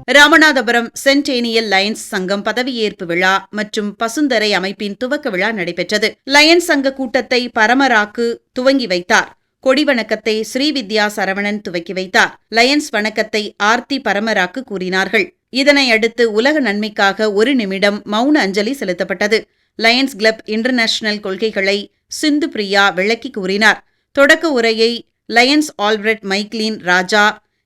Ramanathapuram சென்டேனியல் Lions சங்கம் பதவியேற்பு விழா மற்றும் பசுந்தரை அமைப்பின் துவக்க விழா நடைபெற்றது. லயன்ஸ் சங்க கூட்டத்தை பரமராக்கு துவங்கி வைத்தார். கொடி வணக்கத்தை ஸ்ரீவித்யா சரவணன் துவக்கி வைத்தார். லயன்ஸ் வணக்கத்தை ஆர்த்தி பரமராக்கு கூறினார்கள். இதனையடுத்து உலக நன்மைக்காக 1 நிமிடம் மௌன அஞ்சலி செலுத்தப்பட்டது. லயன்ஸ் கிளப் இன்டர்நேஷனல் கொள்கைகளை சிந்து பிரியா விளக்கி கூறினார். தொடக்க உரையை லயன்ஸ் ஆல்பிரட் மைக்லீன் ராஜா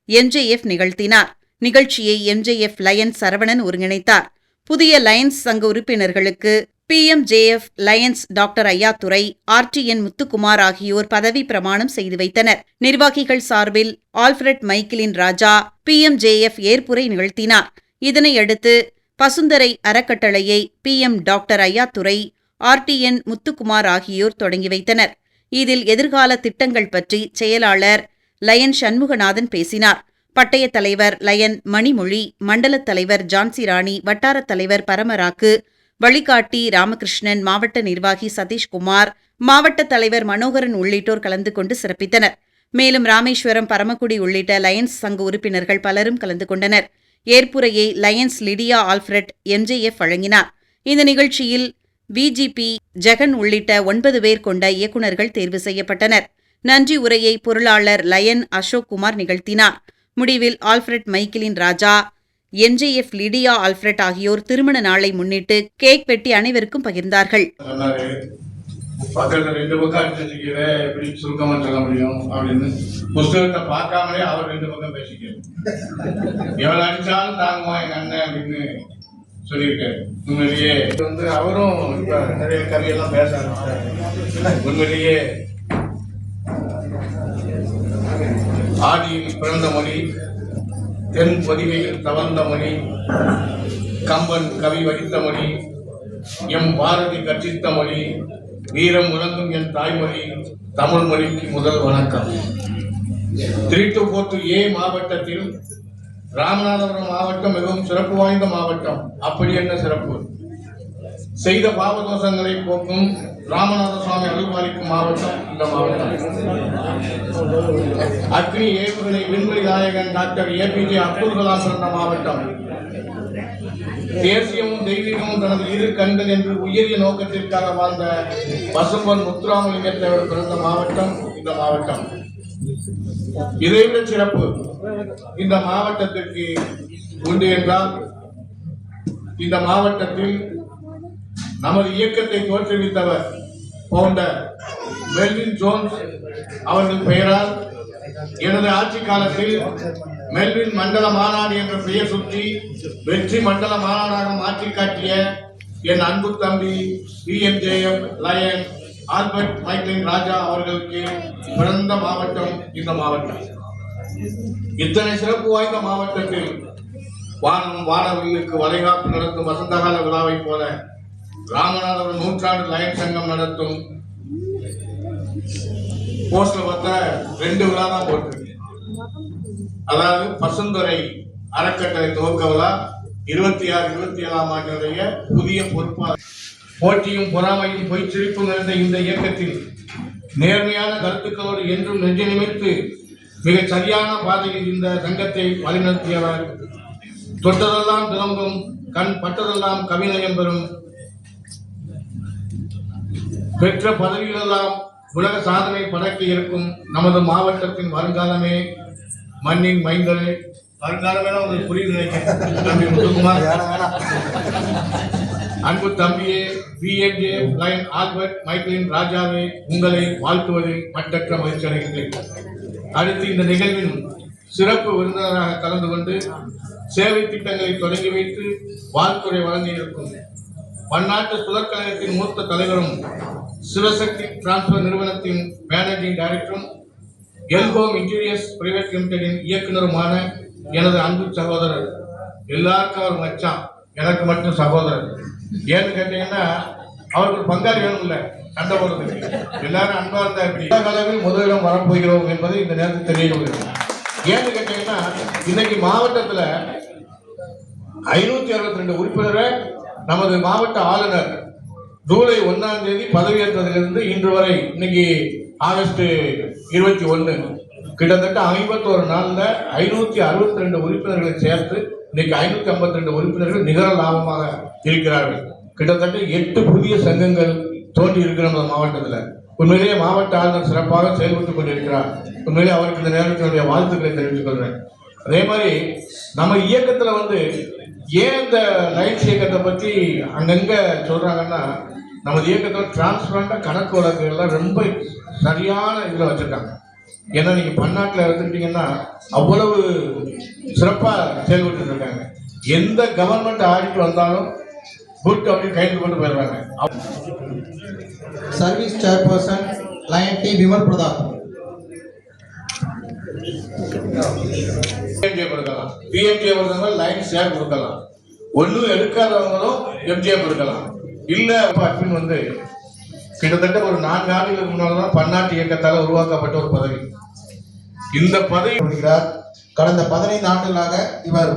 எம்ஜேஎஃப் நிகழ்த்தினார். நிகழ்ச்சியை எம்ஜேஎஃப் லயன்ஸ் சரவணன் ஒருங்கிணைத்தார். புதிய லயன்ஸ் சங்க உறுப்பினர்களுக்கு PMJF Lions doctor Ayyadurai, RTN Muthukumar ஆகியோர் பதவி பிரமாணம் செய்து வைத்தனர். நிர்வாகிகள் சார்பில் ஆல்பிரட் மைக்கேலின் ராஜா பிஎம்ஜேஎஃப் ஏற்புரை நிகழ்த்தினார். இதனையடுத்து பசுந்தரை அறக்கட்டளையை PM doctor Ayyadurai, RTN Muthukumar ஆகியோர் தொடங்கி வைத்தனர். இதில் எதிர்கால திட்டங்கள் பற்றி செயலாளர் லயன் சண்முகநாதன் பேசினார். பட்டய தலைவர் லயன் மணிமொழி, மண்டல தலைவர் ஜான்சி ராணி, வட்டாரத் தலைவர் பரமராக்கு, வழிகாட்டி ராமகிருஷ்ணன், மாவட்ட நிர்வாகி சதீஷ்குமார், மாவட்ட தலைவர் மனோகரன் உள்ளிட்டோர் கலந்து கொண்டு சிறப்பித்தனர். மேலும் ராமேஸ்வரம், பரமக்குடி உள்ளிட்ட லயன்ஸ் சங்க உறுப்பினர்கள் பலரும் கலந்து கொண்டனர். ஏற்புரையை லயன்ஸ் லிடியா ஆல்ஃபிரட் எம்ஜேஎஃப் வழங்கினார். இந்த நிகழ்ச்சியில் விஜிபி ஜெகன் உள்ளிட்ட 9 பேர் கொண்ட இயக்குநர்கள் தேர்வு செய்யப்பட்டனர். நன்றி உரையை பொருளாளர் லயன் அசோக் குமார் நிகழ்த்தினார். முடிவில் ஆல்பிரட் மைக்கேலின் ராஜா, எம்ஜேஎஃப் லிடியா ஆல்பிரட் ஆகியோர் திருமண நாளை முன்னிட்டு கேக் வெட்டி அனைவருக்கும் பகிர்ந்தார்கள். புஸ்தகத்தை பார்க்காமலே அவர் 2 பக்கம் பேசிக்கிறார். எவ்வளவு அடிச்சாலும் தாங்குமா எங்க அண்ணன் அப்படின்னு சொல்லியிருக்காரு. உண்மையிலேயே அவரும் இப்ப நிறைய கதையெல்லாம் பேச ஆரம்பிச்சாரு. உண்மையிலேயே ஆதியில் பிறந்த மொழி, தென் பொதிகையில் தவழ்ந்த மொழி, கம்பன் கவி வடித்த மொழி, எம் பாரதி கற்பித்த மொழி, வீரம் உணர்ந்தும் என் தாய்மொழி, தமிழ் மொழிக்கு முதல் வணக்கம். 3-4 மாவட்டத்தில் ராமநாதபுரம் மாவட்டம் மிகவும் சிறப்பு வாய்ந்த மாவட்டம். அப்படி என்ன சிறப்பு? செய்த பாவதோஷங்களை போக்கும் ராமநாத சுவாமி அருள்பாலிக்கும் மாவட்டம் இந்த மாவட்டம். அக்னி ஏவுகணை விண்வெளி நாயகன் டாக்டர் ஏபிஜே அப்துல் கலாம் பிறந்த மாவட்டம். தேசியமும் தெய்வீகமும் தனது 2 கண்கள் என்று உயரிய நோக்கத்திற்காக வாழ்ந்த பசும்பொன் முத்துராமலிங்கத்தேவர் பிறந்த மாவட்டம் இந்த மாவட்டம். இதைவிட சிறப்பு இந்த மாவட்டத்திற்கு உண்டு என்றால், இந்த மாவட்டத்தில் நமது இயக்கத்தை தோற்றுவித்தவர் பவுண்டர் மெல்வின் ஜோன்ஸ் அவர்கள் பெயரால் எனது ஆட்சி காலத்தில் மெல்வின் மண்டல மாநாடு என்ற பெயர் சுற்றி வெற்றி மண்டல மாநாடாக மாற்றி காட்டிய என் அன்பு தம்பி பிஎம்ஜேஎஃப் லயன் ஆல்பர்ட் மைக்கேலின் ராஜா அவர்களுக்கு பிறந்த மாவட்டம் இந்த மாவட்டம். இத்தனை சிறப்பு வாய்ந்த மாவட்டத்தில் வானம் வானவில்லுக்கு வளைகாப்பு நடத்தும் வசந்தகால விழாவை போல ராமநாதபுரம் 100ஆண்டு லயன் சங்கம் நடத்தும் போஸ்ட்ல பார்த்தா 2 விழா தான் போட்டிருக்கு. அதாவது பசுந்துறை அறக்கட்டளை துவக்க விழா 26-27ஆம் ஆண்டினுடைய புதிய பொறுப்பாளர். போட்டியும் பொறாமையும் பொய் சிரிப்பும் நிறைந்த இந்த இயக்கத்தில் நேர்மையான கருத்துக்களோடு என்றும் நெஞ்சு நிமித்து மிக சரியான பாதையில் இந்த சங்கத்தை வழிநடத்தியவர். தொட்டதெல்லாம் திலங்கும், கண் பட்டதெல்லாம் கவிநயம் பெறும், பெற்ற பதவிகளெல்லாம் உலக சாதனை படைக்க இருக்கும் நமது மாவட்டத்தின் வருங்காலமே, மண்ணின் மைந்தரே. வருங்காலமே உங்களுக்கு புரியுது நினைக்கிறேன். முத்துக்குமார், அன்பு தம்பியே, பிஎம்ஜே லயன் ஆல்பர்ட் மைக்கேலின் ராஜாவே, உங்களை வாழ்த்துவதில் மட்டற்ற மகிழ்ச்சி அடைகின்றேன். அடுத்து இந்த நிகழ்வின் சிறப்பு விருந்தினராக கலந்து கொண்டு சேவை திட்டங்களை தொடங்கி வைத்து வாழ்த்துறை வழங்கியிருக்கும் பன்னாட்டு சுதற்கழகத்தின் மூத்த தலைவரும் சிவசக்தி டிரான்ஸ்பர் நிறுவனத்தின் மேனேஜிங் டைரக்டரும் எல்ஹோம் இன்டீரியர்ஸ் பிரைவேட் லிமிடெடின் இயக்குநருமான எனது அன்பு சகோதரர், எல்லாருக்கும் அவர் மச்சான், எனக்கு மட்டும் சகோதரர். ஏன்னு கேட்டீங்கன்னா அவருக்கு பங்காளி வேணும் இல்லை, சண்டை போடுறது. எல்லாரும் அன்பா இருந்தா எப்படி அளவில் முதலிடம் வரப்போகிறோம் என்பது இந்த நேரத்தில் தெரியப்படுகிறது. ஏன்னு கேட்டீங்கன்னா இன்னைக்கு மாவட்டத்தில் 562 உறுப்பினரை நமது மாவட்ட ஆளுநர் ஜூலை 1ஆம் தேதி பதவியேற்றதிலிருந்து இன்று வரை, இன்னைக்கு ஆகஸ்ட் 21, கிட்டத்தட்ட 51 நாள்ல 562 உறுப்பினர்களை சேர்த்து இன்னைக்கு 552 உறுப்பினர்கள் நிகர லாபமாக இருக்கிறார்கள். கிட்டத்தட்ட 8 புதிய சங்கங்கள் தோன்றி இருக்கிற நம்ம மாவட்டத்தில். உண்மையிலேயே மாவட்ட ஆளுநர் சிறப்பாக செயல்பட்டுக் கொண்டிருக்கிறார். உண்மையிலேயே அவருக்கு இந்த நேரத்தினுடைய வாழ்த்துக்களை தெரிவித்துக் கொள்கிறேன். அதே மாதிரி நம்ம இயக்கத்தில் ஏன் இந்த லைட்ஸ் இயக்கத்தை பற்றி அங்கங்க சொல்றாங்கன்னா, நமது இயக்கத்தில் டிரான்ஸ்பரண்டா கணக்கு வழக்குகள்லாம் ரொம்ப சரியான இதில் வச்சிருக்காங்க. ஏன்னா நீங்க பன்னாட்டில் இருந்துட்டீங்கன்னா அவ்வளவு சிறப்பாக செயல்பட்டு இருக்காங்க. எந்த கவர்மெண்ட் ஆடிட்டு வந்தாலும் குட் அப்படின்னு கைது கொண்டு போயிடுறாங்க. Service chairperson lion T Vimal Prathap. கொடுக்கலாம், பிஎம்ஜே கொடுத்தவங்க லைன் ஷேர் கொடுக்கலாம், ஒன்றும் எடுக்காதவங்களும் எம்ஜிஎம் கொடுக்கலாம். இல்ல அட்மின் கிட்டத்தட்ட ஒரு 4 ஆண்டுகளுக்கு முன்னால்தான் பன்னாட்டு இயக்கத்தால் உருவாக்கப்பட்ட ஒரு பதவி. இந்த பதவி கடந்த 15 ஆண்டுகளாக இவர்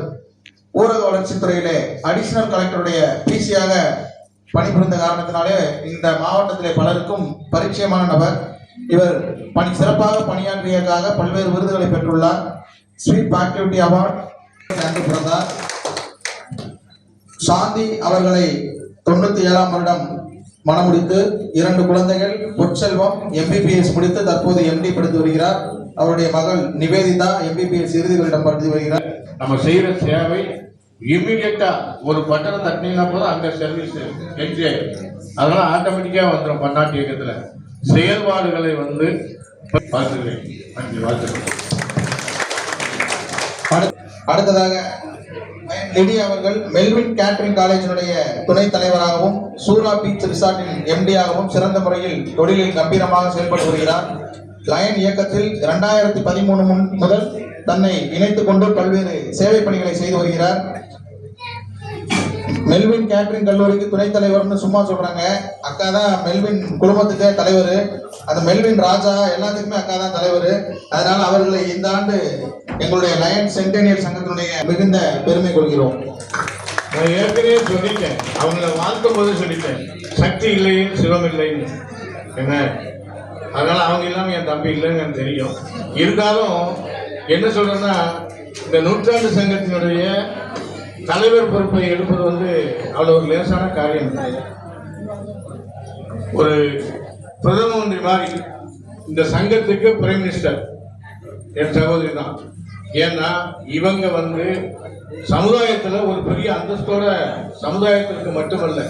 ஊரக வளர்ச்சித்துறையிலே அடிஷனல் கலெக்டருடைய பிசியாக பணிபுரிந்த காரணத்தினாலே இந்த மாவட்டத்திலே பலருக்கும் பரிச்சயமான நபர். இவர் சிறப்பாக பணியாற்றியதற்காக பல்வேறு விருதுகளை பெற்றுள்ளார். ஸ்வீப் ஆக்டிவிட்டி அவார்டு பிறந்தார். சாந்தி அவர்களை 97ஆம் வருடம் மணமுடித்து 2 குழந்தைகள், பொற்செல்வம் MBBS முடித்து தற்போது MD படித்து வருகிறார். அவருடைய மகள் நிவேதிதா MBBS இறுதிகளிடம் படித்து வருகிறார். நம்ம செய்யற சேவை இம்மிடியட்டா ஒரு பட்டணம் தட்டினா போதும் அங்க சர்வீஸ் என்ஜே, அதனால ஆட்டோமேட்டிக்கா வந்துடும். பன்னாட்டு இயக்கத்துல செயல்பாடுகளை பார்த்துக்கிறேன். அடுத்ததாக லிடி அவர்கள் மெல்வின் கேட்டரிங் காலேஜினுடைய துணைத் தலைவராகவும் சூரா பீச் ரிசார்ட்டின் MD-ஆகவும் சிறந்த முறையில் தொழிலில் கம்பீரமாக செயல்பட்டு வருகிறார். லயன் இயக்கத்தில் 2013 முதல் தன்னை இணைத்துக் கொண்டு பல்வேறு சேவை பணிகளை செய்து வருகிறார். மெல்வின் கேட்டரிங் கல்லூரிக்கு துணைத் தலைவர்னு சும்மா சொல்றாங்க, அக்கா தான் மெல்வின் குழுமத்துக்கே தலைவர். அந்த மெல்வின் ராஜா எல்லாத்துக்குமே அக்கா தான் தலைவர். அதனால அவர்களை இந்த ஆண்டு எங்களுடைய லயன் சென்டேனியல் சங்கத்தினுடைய மிகுந்த பெருமை கொள்கிறோம். நான் ஏற்கனவே சொல்லிட்டேன், அவங்களை வாழ்த்தும் போது சொல்லிட்டேன், சக்தி இல்லைன்னு சிவம் இல்லைன்னு. என்ன அதனால அவங்க இல்லாம என் தம்பி இல்லைன்னு எனக்கு தெரியும். இருந்தாலும் என்ன சொல்றேன்னா, இந்த நூற்றாண்டு சங்கத்தினுடைய தலைவர் பொறுப்பை எடுப்பது அவ்வளவு ஒரு லேசான காரியம். ஒரு பிரதம மந்திரி மாதிரி இந்த சங்கத்துக்கு பிரைம் மினிஸ்டர் என் சகோதரி தான். ஏன்னா இவங்க சமுதாயத்துல ஒரு பெரிய அந்தஸ்தோட சமுதாயத்திற்கு மட்டுமல்ல,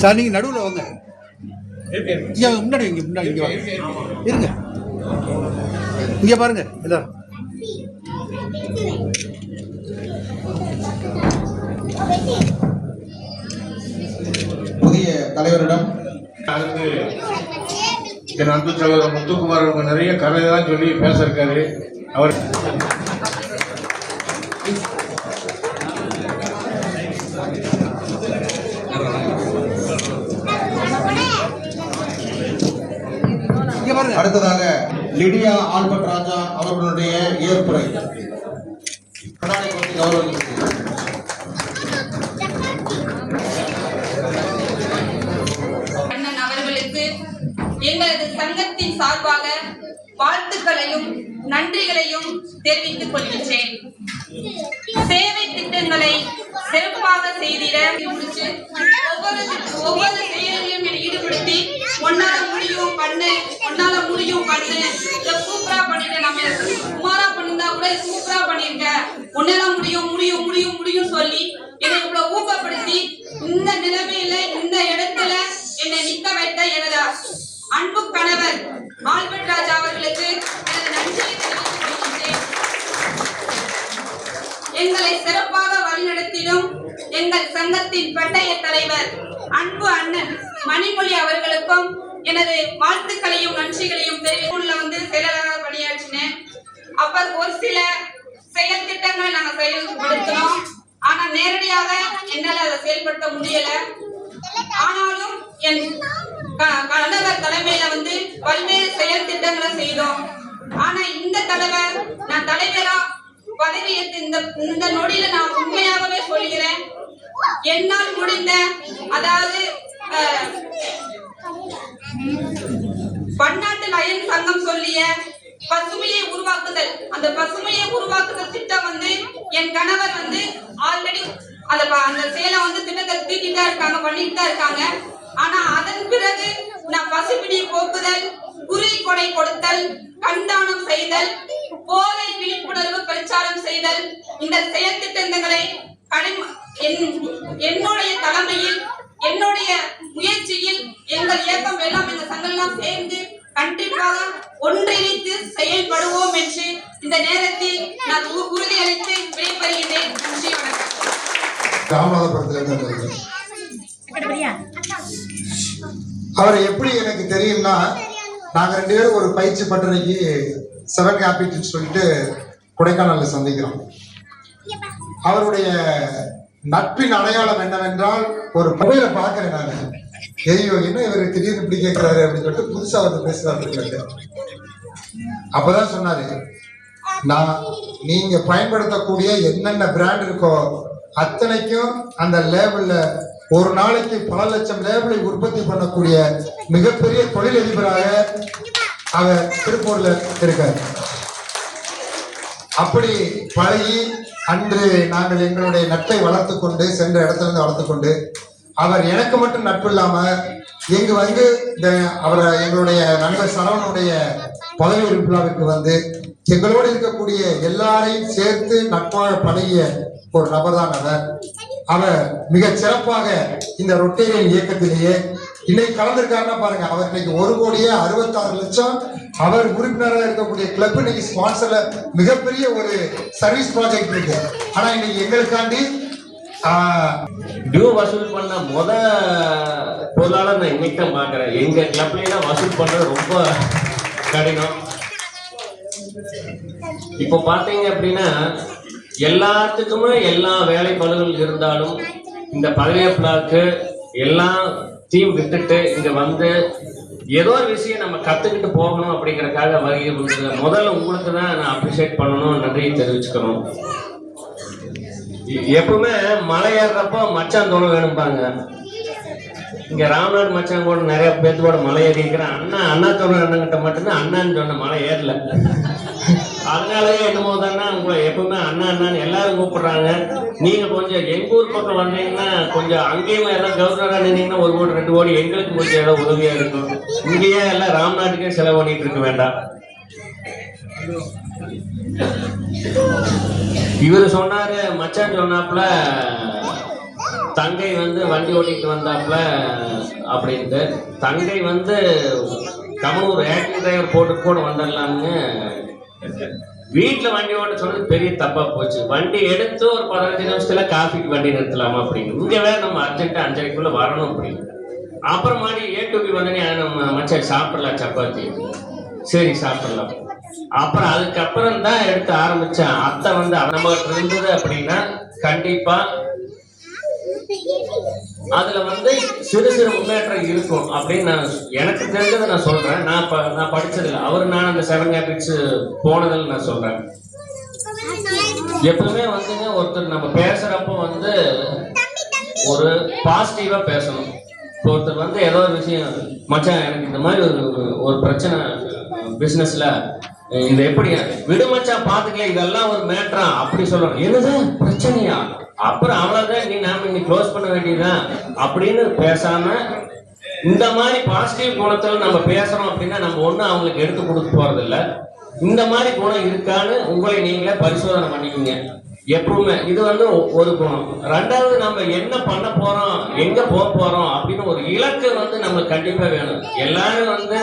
சார் நீங்க நடுவில் வாங்க, முன்னாடி முன்னாடி இங்க வாங்க, இருங்க இங்க பாருங்க எல்லாரும். புதிய தலைவரிடம் அடுத்து என் அன்பு சகோதரர் முத்துக்குமார் அவங்க நிறைய கதையெல்லாம் சொல்லி பேச இருக்காரு. அவர் அடுத்ததாக லிடியா ஆல்பர்ட் ராஜா அவர்களுடைய ஏற்புரை. அண்ணன் அவர்களுக்கு எங்களது சங்கத்தின் சார்பாக வாழ்த்துக்களையும் நன்றிகளையும் தெரிவித்துக் கொள்கின்றேன். சேவை திட்டங்களை சிறப்பாக செய்திட முடிச்சு ஒவ்வொரு செயலையும் ஈடுபடுத்தி ஒன்னால முடியும் பண்ணு சூப்பரா பண்ணிட்டு, நம்ம சுமாரா பண்ணிருந்தா கூட சூப்பரா பண்ணிருக்க, உன்னால முடியும் சொல்லி என்னை இவ்வளவு ஊக்கப்படுத்தி இந்த நிலைமையில இந்த இடத்துல என்னை நிக்க வைத்த எனது அன்பு கணவர் ஆல்பர்ட் ராஜா அவர்களுக்கு எனது நன்றியை தெரிவித்துக் கொள்கின்றேன். எங்களை சிறப்பாக வழிநடத்திடும் எங்கள் சங்கத்தின் பட்டய தலைவர் அன்பு அண்ணன் மணிமொழி அவர்களுக்கும் எனது வாழ்த்துக்களையும் நன்றிகளையும் தெரிவித்து செயலராக பணியாற்றினேன். அப்ப ஒரு சில செயல் திட்டங்களை நாங்க செயல்படுத்தினோம். ஆனா நேரடியாக என்னால அதை செயல்படுத்த முடியல. ஆனாலும் என் கணவர் தலைமையில பல்வேறு செயல் திட்டங்களை செய்தோம். ஆனா இந்த தடவை நான் தலைவரா பதவியேற்று இந்த நொடியில நான் உண்மையாகவே சொல்கிறேன், என்னால் முடிந்த, அதாவது பன்னாட்டு லயன் சங்கம் சொல்லிய பசுமையை உருவாக்குதல், அந்த பசுமையை உருவாக்குதல் திட்டம் என் கணவர் ஆல்ரெடி அந்த செயலை திட்டத்தை தீட்டிட்டு தான் இருக்காங்க, பண்ணிட்டு தான் இருக்காங்க. ஆனா அதன் பிறகு நான் பசுபிடி போக்குதல், குறி கொடை கொடுத்தல், கண்தானம் செய்தல், போதை விழிப்புணர்வு பிரச்சாரம் செய்தல், இந்த செயல் திட்டங்களை என்னுடைய தலைமையில், என்னுடைய முயற்சியில் எங்கள் இயக்கம் எல்லாம் இந்த சங்கெல்லாம் சேர்ந்து கண்டிப்பாக ஒன்றிணைத்து செயல்படுவோம் என்று இந்த நேரத்தில் நான் உறுதியளித்து விடைபெறுகிறேன். நன்றி, வணக்கம். ராமநாதபுரத்துல அவர் எப்படி எனக்கு தெரியும்னா, நாங்க 2 பேரும் ஒரு பயிற்சி பட்டறைக்கு 7 கேபிட்டல் சொல்லிட்டு கொடைக்கானல்ல சந்திக்கிறோம். அவருடைய நட்பின் அடையாளம் என்னவென்றால், ஒரு மொபைல பாக்குறேன் நான், ஐயோ என்ன இவர் திடீர்னு இப்படி கேட்கிறாரு அப்படின்னு சொல்லிட்டு புதுசா வந்து பேசுறாரு. அப்பதான் சொன்னாரு, நான் நீங்க பயன்படுத்தக்கூடிய என்னென்ன பிராண்ட் இருக்கோ அத்தனைக்கும் அந்த லேபிள்ல ஒரு நாளைக்கு பல லட்சம் லேபிளை உற்பத்தி பண்ணக்கூடிய மிகப்பெரிய தொழிலதிபராக அவர் திருப்பூர்ல இருக்கார். அப்படி பழகி அன்று நாங்கள் எங்களுடைய நட்பை வளர்த்து கொண்டு சென்ற இடத்துல இருந்து வளர்த்து கொண்டு, அவர் எனக்கு மட்டும் நட்பு இல்லாம எங்கு அவரை எங்களுடைய நண்பர் சரவணனுடைய பதவி விழாவிற்கு எங்களோடு இருக்கக்கூடிய எல்லாரையும் சேர்த்து நட்பாக பழகிய ஒரு நபர் தான் அவர். அவர் மிக சிறப்பாக இந்த ரொட்டேரியன் இயக்கத்திலேயே இன்னைக்கு கலந்திருக்காருன்னா பாருங்க, அவர் இன்னைக்கு 1,66,00,000 அவர் உறுப்பினராக இருக்கக்கூடிய கிளப் இன்னைக்கு ஸ்பான்சர்ல மிகப்பெரிய ஒரு சர்வீஸ் ப்ராஜெக்ட் இருக்கு. ஆனா இன்னைக்கு எங்களுக்காண்டி டியூ வசூல் பண்ண பொருளாளர் நான் இன்னைக்கு தான் பாக்குறேன். எங்க கிளப்ல வசூல் பண்றது ரொம்ப கடினம். இப்போ பாத்தீங்க அப்படின்னா எல்லாத்துக்குமே எல்லா வேலை பளுகள் இருந்தாலும் இந்த பதவியேற்பு எல்லாம் டீம் விட்டுட்டு இங்க ஏதோ ஒரு விஷயம் நம்ம கத்துக்கிட்டு போகணும் அப்படிங்கறதுக்காக முதல்ல உங்களுக்கு தான் நான் அப்ரிஷியேட் பண்ணணும், நன்றியை தெரிவிச்சுக்கணும். எப்பவுமே மலை ஏறுறப்போ மச்சான் தோண வேணும்பாங்க. இங்க ராம்நாடு மச்சான் கூட நிறைய பேர்த்தோட மலை ஏறி இருக்கிறேன். அண்ணா தோண அண்ணங்கிட்ட மட்டும்தான் அண்ணான்னு சொன்ன மலை ஏறல. அதனாலயே என்னமோ தானே உங்களை எப்பவுமே அண்ணா அண்ணான்னு எல்லாரும் கூப்பிடுறாங்க. நீங்க கொஞ்சம் எங்க ஊர் பக்கம் வந்தீங்கன்னா கொஞ்சம் அங்கேயுமே எல்லாம் கவர்னரா நின்னீங்கன்னா 1 கோடி 2 கோடி எங்களுக்கு கொஞ்சம் ஏதோ உதவியா இருக்கும். இங்கேயே எல்லாம் ராம்நாட்டுக்கே செலவு பண்ணிட்டு இருக்க வேண்டாம். இவரு சொன்னாரு, மச்சான் சொன்னாப்புல தங்கை வண்டி ஓட்டிட்டு வந்தாப்புல அப்படின்ட்டு. தங்கை கமலூர் ஆக்டிங் டிரைவர் போட்டு கூட வந்துடலாம்னு வீட்டுல வண்டி ஓட்ட சொன்னது பெரிய தப்பா போச்சு. வண்டி எடுத்து ஒரு 15 நிமிஷத்துல காஃபிக்கு வண்டி நிறுத்தலாமா அப்படின்னு. இங்க வேற நம்ம அர்ஜென்ட்டா 5:30க்குள்ள வரணும் அப்படின்னு. அப்புறம் மாதிரி ஏ2பி வந்தனே நம்ம மச்சான் சாப்பிடலாம் சப்பாத்தி, சரி சாப்பிடலாம். அப்புறம் அதுக்கப்புறம் தான் எடுத்து ஆரம்பிச்சேன். அத்தை நம்ம இருந்தது அப்படின்னா கண்டிப்பா அதுல சிறு சிறு முன்னேற்றம் இருக்கும் அப்படின்னு நான் எனக்கு தெரிஞ்சதை நான் சொல்றேன். நான் படிச்சதில்லை, நான் அந்த 7 கேபிட்ஸ் போனதில் நான் சொல்றேன். எப்பவுமே ஒருத்தர் நம்ம பேசுறப்போ ஒரு பாசிட்டிவா பேசணும். ஒருத்தர் ஏதோ ஒரு விஷயம், மச்சான் எனக்கு இந்த மாதிரி ஒரு பிரச்சனை பிசினஸ்ல, இது எப்படி விடுமச்சா பாத்துக்கல, இதெல்லாம் ஒரு மேட்டரா அப்படி சொல்லணும். என்னது பிரச்சனையா, அப்புறம் அவ்வளவுதான், நாம க்ளோஸ் பண்ண வேண்டியதுதான் அப்படின்னு பேசாம இந்த மாதிரி பாசிட்டிவ் குணத்துல நம்ம பேசுறோம் அப்படின்னா நம்ம ஒண்ணும் அவங்களுக்கு எடுத்து கொடுக்க போறது இல்லை. இந்த மாதிரி குணம் இருக்கான்னு உங்களை நீங்களே பரிசோதனை பண்ணிக்கோங்க. எப்பவுமே இது வந்து ஒரு குணம். ரெண்டாவது, நம்ம என்ன பண்ண போறோம், எங்க போக போறோம் அப்படின்னு ஒரு இலக்கு வந்து நம்மளுக்கு கண்டிப்பா வேணும். எல்லாரும் வந்து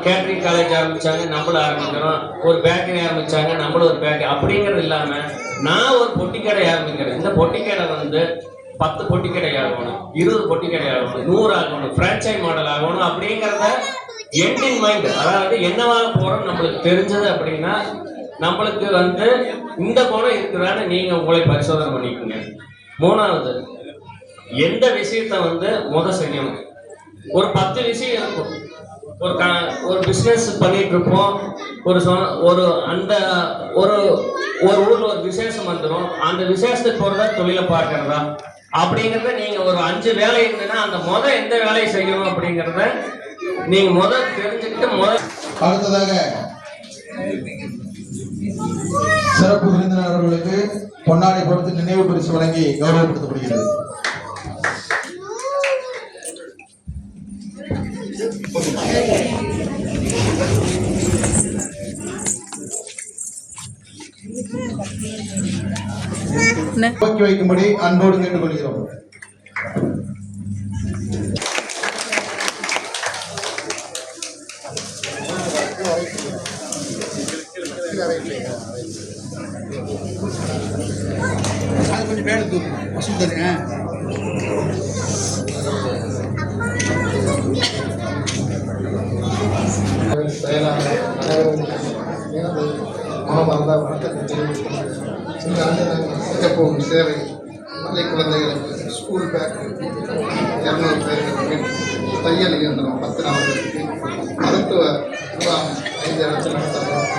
கேட்டரிங் காலேஜ் ஆரம்பிச்சாங்க, நம்மளும் ஆரம்பிக்கிறோம். ஒரு பேக்கரி ஆரம்பிச்சாங்க, நம்மளும் ஒரு பேக்கரி. அப்படிங்கிறது இல்லாம நான் ஒரு பொட்டி கடை ஆரம்பிக்கிறேன். இந்த பொட்டி கடை வந்து 10 பொட்டி கடை ஆகணும், 20 பொட்டி கடை ஆகணும், 100 ஆகணும், பிரான்ச்சைஸ் மாடல் ஆகணும் அப்படிங்கிறத எண்டிங் மைண்ட், அதாவது என்னவாக போறோம் நம்மளுக்கு தெரிஞ்சது அப்படின்னா நம்மளுக்கு வந்து இந்த குணம் இருக்கிறான்னு நீங்க உங்களை பரிசோதனை பண்ணிக்கோங்க. மூணாவது, எந்த விஷயத்த வந்து செய்யணும். ஒரு 10 விஷயம் இருக்கும். ஒரு பிசினஸ் பண்ணிட்டு இருப்போம். ஒரு அந்த ஒரு ஊர்ல ஒரு விசேஷம் வந்துடும். அந்த விசேஷத்துக்கு போறதா தொழிலை பார்க்கறதா அப்படிங்கிறத நீங்க ஒரு 5 வேலை இருந்ததுன்னா அந்த எந்த வேலையை செய்யணும் அப்படிங்கிறத நீங்க தெரிஞ்சுக்கிட்டு அடுத்ததாக சிறப்பு விருந்தினர் அவர்களுக்கு பொன்னாடை கொடுத்து நினைவு பரிசு வழங்கி கௌரவப்படுத்தப்படுகிறது. துவக்கி வைக்கும்படி அன்போடு கேட்டுக்கொள்கிறோம். அது கொஞ்சம் பேடு தூக்கும் வசூல் செயலாளர் மனமார்ந்த வணக்கத்தை தெரிவித்துக் இந்த ஆண்டு நாங்கள் செய்யப்போகும் சேவை பள்ளி குழந்தைகளுக்கு ஸ்கூல் பேக் 200 பேருக்கு, தையல் இயந்திரம் 10 நபர்களுக்கு, மருத்துவ முகாம் 5 இடத்தில் நடத்தப்படும்,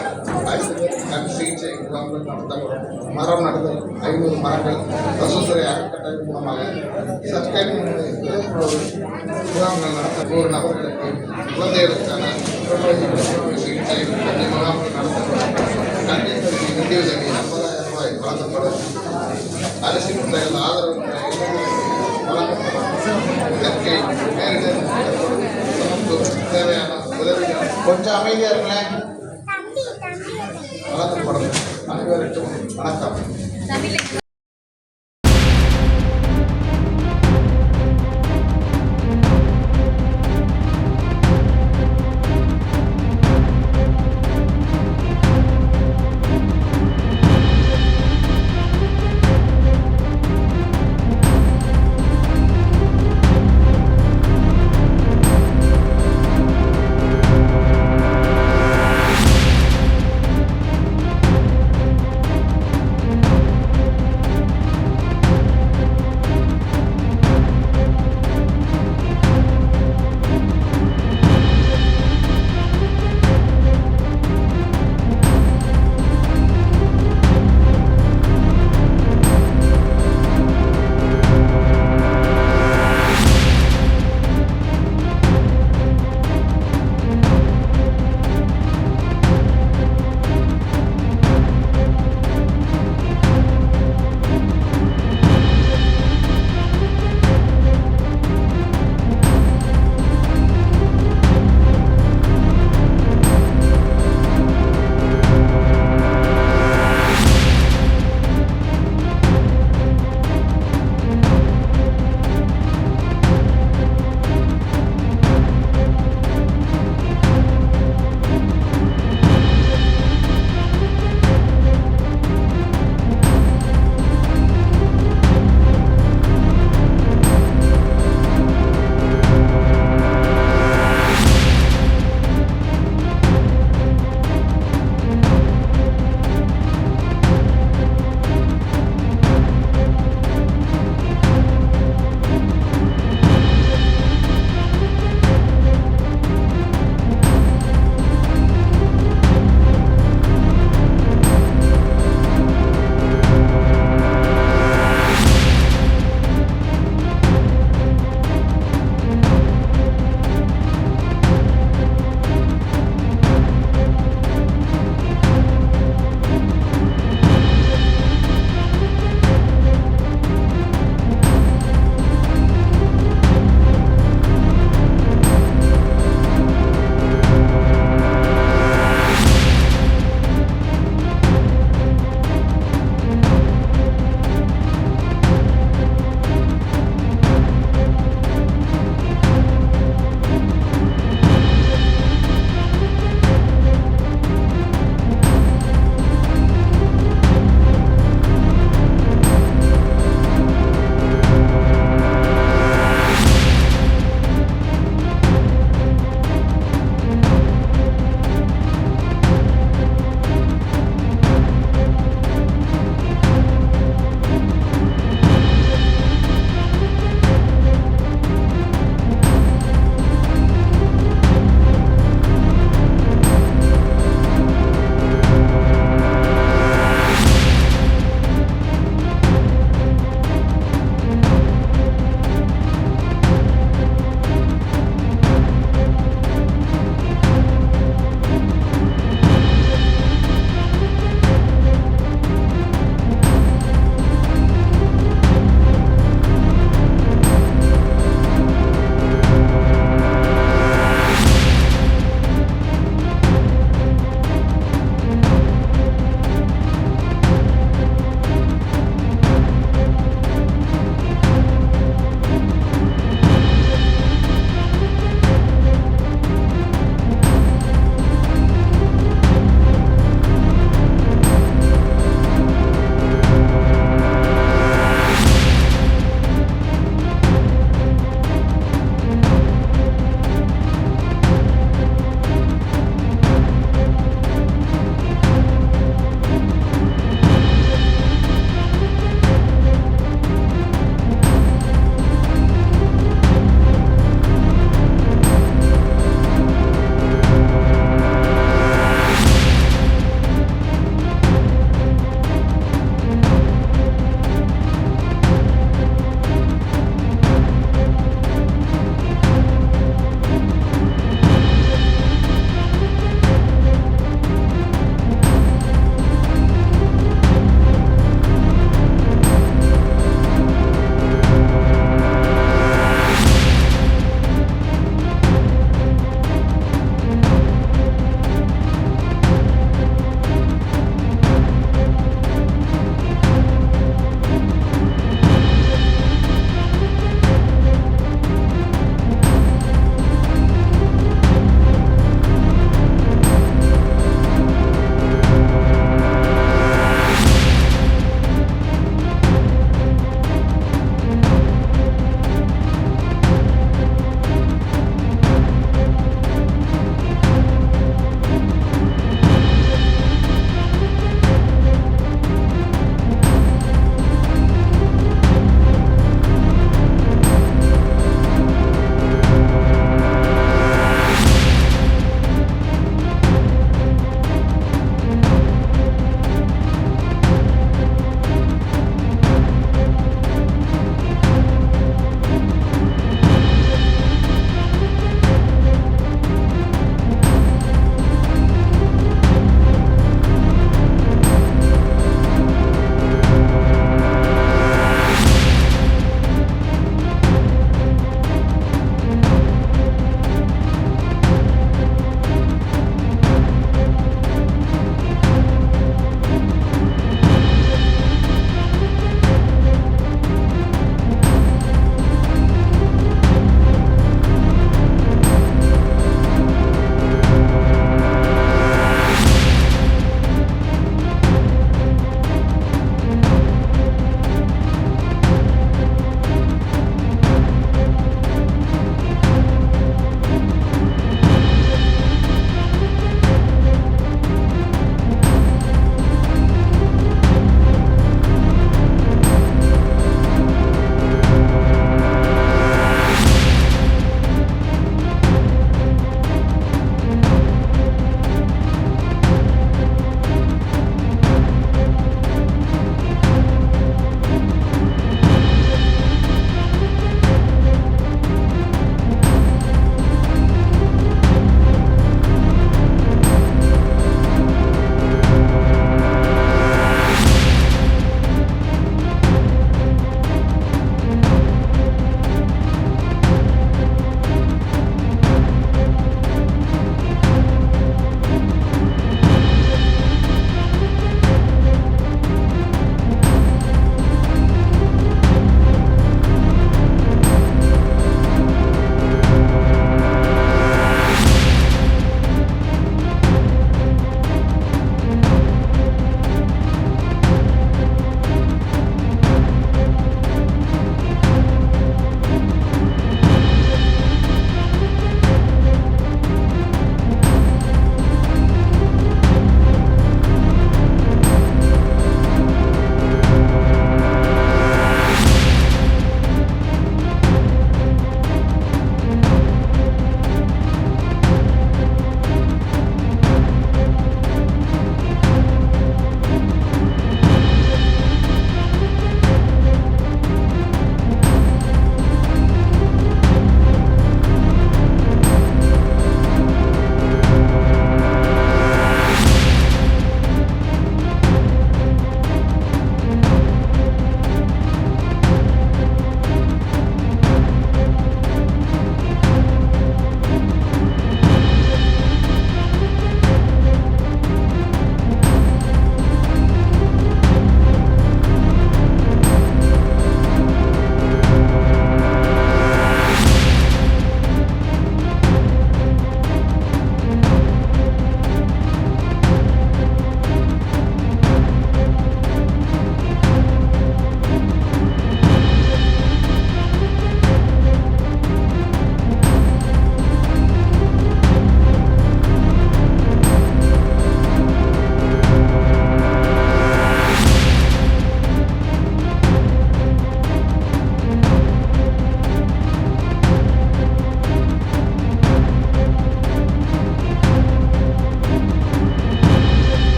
5 பேருக்கு கண் சிகிச்சை முகாம்கள் நடத்தப்படும், மரம் நடுதல் 500 மரங்கள் பசுத்துறை அறக்கட்டளை மூலமாக சப்ஸ்கிரைபிங் விழிப்புணர்வு முகாம்கள் நடத்த 100 நபர்களுக்கு, குழந்தைகளுக்கான சிகிச்சை முகாம்கள் நடத்தப்படும், கல்வி கல்வி நிதியுதவி 50,000 ரூபாய் வழங்கப்படும், அரிசி முட்டைகள் ஆதரவு வழங்கப்படும், இயற்கை பேரிடர் தேவையான உதவிகள் கொஞ்சம் அமைதியா இருங்களேன். வழங்கப்படும். அனைவருக்கும் வணக்கம்.